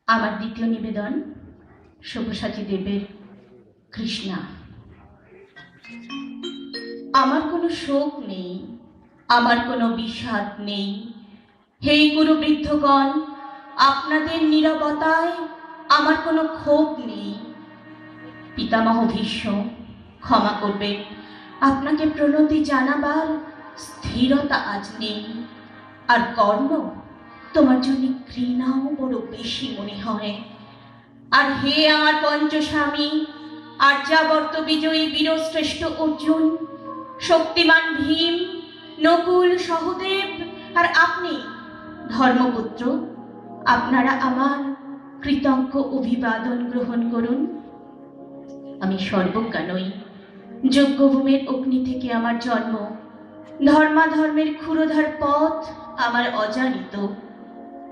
আমার দ্বিতীয় নিবেদন সব্যসাচী দেবের কৃষ্ণা। আমার কোনো শোক নেই, আমার কোনো বিষাদ নেই। হে গুরু বৃদ্ধগণ, আপনাদের নীরবতায় আমার কোনো ক্ষোভ নেই। পিতামহ ভীষ্ম, ক্ষমা করবেন, আপনাকে প্রণতি জানাবার স্থিরতা আজ নেই। আর কর্ণ, তোমার জন্য ঘৃণাও বড় বেশি মনে হয়। আর হে আমার পঞ্চস্বামী, আর্যাবর্ত বিজয়ী বীরশ্রেষ্ঠ অর্জুন, শক্তিমান ভীম, নকুল, সহদেব আর আপনি ধর্মপুত্র, আপনারা আমার কৃতজ্ঞ অভিবাদন গ্রহণ করুন। আমি সর্বজ্ঞা নই, যজ্ঞভূমির অগ্নি থেকে আমার জন্ম, ধর্মাধর্মের ক্ষুরোধার পথ আমার অজানিত।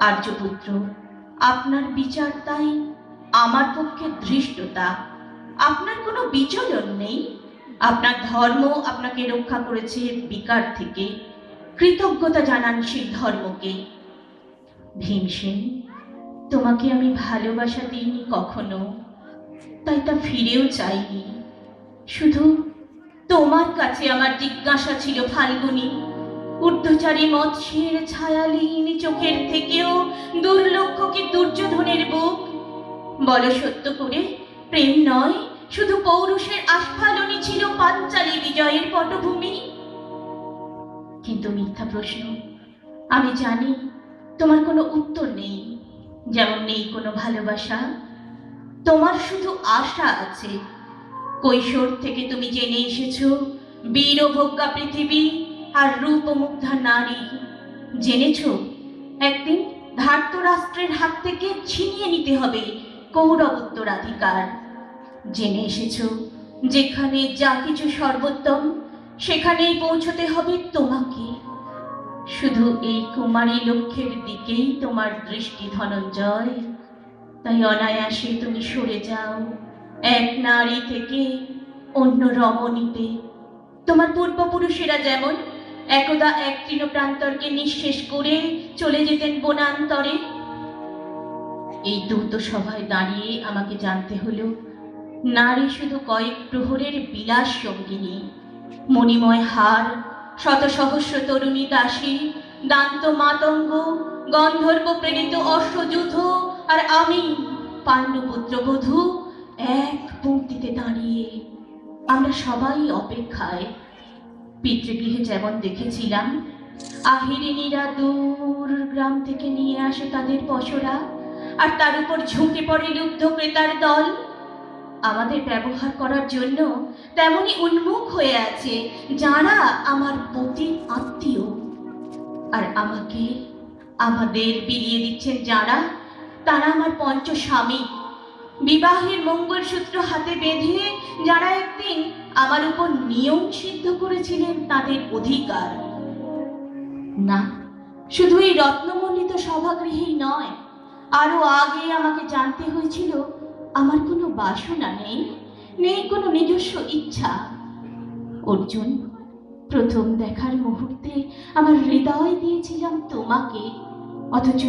আর্যপুত্র, আপনার বিচার তাই আমার পক্ষে ধৃষ্টতা। আপনার কোনো বিচলন নেই, আপনার ধর্ম আপনাকে রক্ষা করেছে বিকার থেকে। কৃতজ্ঞতা জানান সেই ধর্মকে। ভীমসেন, তোমাকে আমি ভালোবাসা দিইনি কখনো, তাই তা ফিরেও চাইনি। শুধু তোমার কাছে আমার জিজ্ঞাসা ছিল ফাল্গুনী, ঊর্ধ্বচারী মৎস্যের ছায়ালীন চোখের থেকেও দুর্লক্ষ কি দুর্যোধনের বুক? বলো সত্য করে, প্রেম নয় শুধু পৌরুষের আস্ফালনই ছিল পাঞ্চালী বিজয়ের পটভূমি? কিন্তু মিথ্যা প্রশ্ন, আমি জানি তোমার কোনো উত্তর নেই, যেমন নেই কোনো ভালোবাসা। তোমার শুধু আশা আছে। কৈশোর থেকে তুমি জেনে এসেছো বীরভোগ্যা পৃথিবী আর রূপমুগ্ধা নারী। জেনেছ একদিন ধার্তরাষ্ট্রের হাত থেকে ছিনিয়ে নিতে হবে কৌরব উত্তরাধিকার। জেনে এসেছ যেখানে যা কিছু সর্বোত্তম, সেখানেই পৌঁছতে হবে তোমাকে। শুধু এই কুমারী লক্ষ্যের দিকেই তোমার দৃষ্টি ধনঞ্জয়, তাই অনায়াসে তুমি সরে যাও এক নারী থেকে অন্য রমণীতে। তোমার পূর্বপুরুষেরা যেমন একদা এক তৃণপ্রান্তরকে নিঃশেষ করে চলে যেতেন বনান্তরে। এই দ্রুত সভায় দাঁড়িয়ে আমাকে জানতে হলো নারী শুধু কয়েক প্রহরের বিলাস সঙ্গিনী। মণিময় হার, শত সহস্র তরুণী দাসী, দান্ত মাতঙ্গ, গন্ধর্ব প্রেরিত অশ্বযুধ, আর আমি পাণ্ডুপুত্র বধূ, এক পংক্তিতে দাঁড়িয়ে। আমরা সবাই অপেক্ষায়। পিতৃগৃহে যেমন দেখেছিলাম আহিরিনীরা দূর গ্রাম থেকে নিয়ে আসে তাদের পসরা, আর তার উপর ঝুঁকে পড়ে লুব্ধ ক্রেতার দল। আমাদের ব্যবহার করার জন্য তেমনি উন্মুখ হয়ে আছে যারা আমার পতি আত্মীয়। আর আমাকে, আমাদের বিলিয়ে দিচ্ছেন যারা, তারা আমার পঞ্চস্বামী। বিবাহের মঙ্গলসূত্র হাতে বেঁধে যারা একদিন আমার উপর নিয়ম সিদ্ধ করেছিলেন তাদের অধিকার। না, শুধু এই রত্নমণ্ডিত সভাগৃহেই নয়, আরো আগে আমাকে জানতে হয়েছিল আমার কোনো বাসনা নেই, নেই কোনো নিজস্ব ইচ্ছা। অর্জুন, প্রথম দেখার মুহূর্তে আমার হৃদয় দিয়েছিলাম তোমাকে, অথচ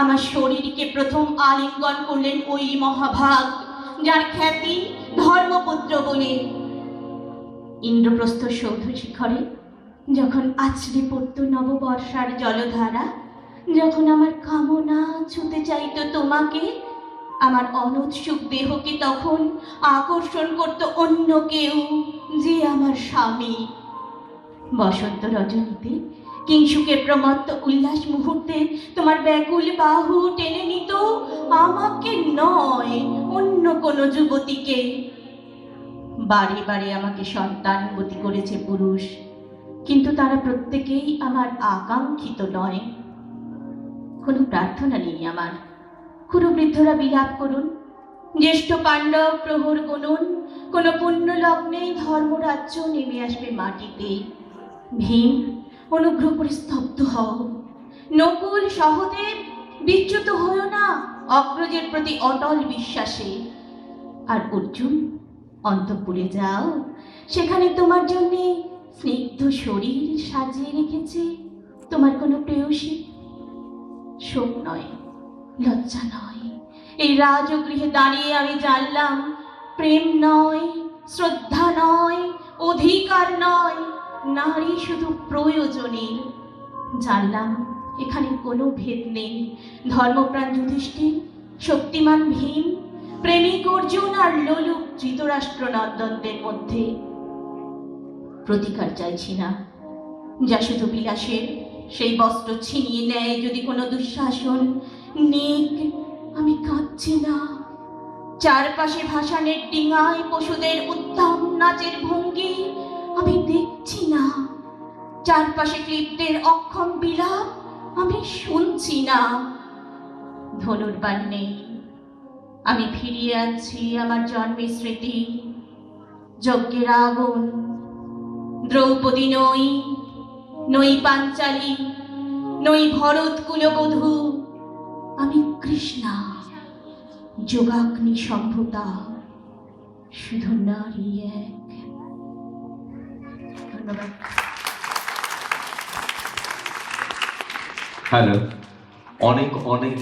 আমার শরীরকে প্রথম আলিঙ্গন করলেন ওই মহাভাগ যার খ্যাতি ধর্মপুত্র বলে। ইন্দ্রপ্রস্থ সৌধ শিখরে যখন আছড়ে পড়ত নববর্ষার জলধারা, যখন আমার কামনা ছুতে চাইত তোমাকে, আমার অনুৎসুক দেহকে তখন আকর্ষণ করত অন্য কেউ, যে আমার স্বামী। বসন্ত রজনীতে কিংসুকের প্রমত্ত উল্লাস মুহূর্তে তোমার ব্যাকুল বাহু টেনে নিত আমাকে নয়, অন্য কোনো যুবতীকে। বারে বারে আমাকে সন্তানবতী করেছে পুরুষ, কিন্তু তারা প্রত্যেকেই আমার আকাঙ্ক্ষিত নয়। কোনো প্রার্থনা নেই আমার। কুরুবৃদ্ধরা বিলাপ করুন, জ্যেষ্ঠ পাণ্ডব প্রহর গুনুন, কোনো পুণ্য লগ্নে ধর্মরাজ্য নেমে আসবে মাটিতে। ভীম, অনুগ্রহ করে স্তব্ধ হও। নকুল, সহদেব, বিচ্যুত হও না অগ্রজের প্রতি অটল বিশ্বাসে। আর অর্জুন, অন্তঃপুরে যাও, সেখানে তোমার জন্য স্নিগ্ধ শরীর সাজিয়ে রেখেছে তোমার কোনো প্রেয়সী। শোক নয়, লজ্জা নয়, এই রাজগৃহে দাঁড়িয়ে আমি জানলাম প্রেম নয়, শ্রদ্ধা নয়, অধিকার নয়, নারী শুধু প্রয়োজনের। জানলাম এখানে কোনো ভেদ নেই। ধর্মপ্রাণ যুধিষ্ঠির, শক্তিমান ভীম, প্রেমিক অর্জুন আর লোলুপ ধৃতরাষ্ট্র নন্দনদের মধ্যে প্রতিকার চাইছি না, যা শুধু বিলাসের। সেই বস্ত্র ছিনিয়ে নেয় যদি কোনো দুঃশাসন, নেক আমি কাঁদছি না। চারপাশে ভাসানের ডিঙায় পশুদের উদ্দাম নাচের ভঙ্গি আমি দেখছি না। চারপাশে ক্লিপ্তের অক্ষম বিলাপ আমি শুনছি না। ধনুর্বাণ নেই, আমি ফিরিয়ে আনছি আমার জন্মের স্মৃতি। যজ্ঞের আগুন, দ্রৌপদী নই, নই পাঞ্চালী, নই ভরত কুলবধূ, আমি কৃষ্ণা, যোগাগ্নি সম্ভূতা, শুধু নারী এক। ধন্যবাদ। হ্যালো, অনেক অনেক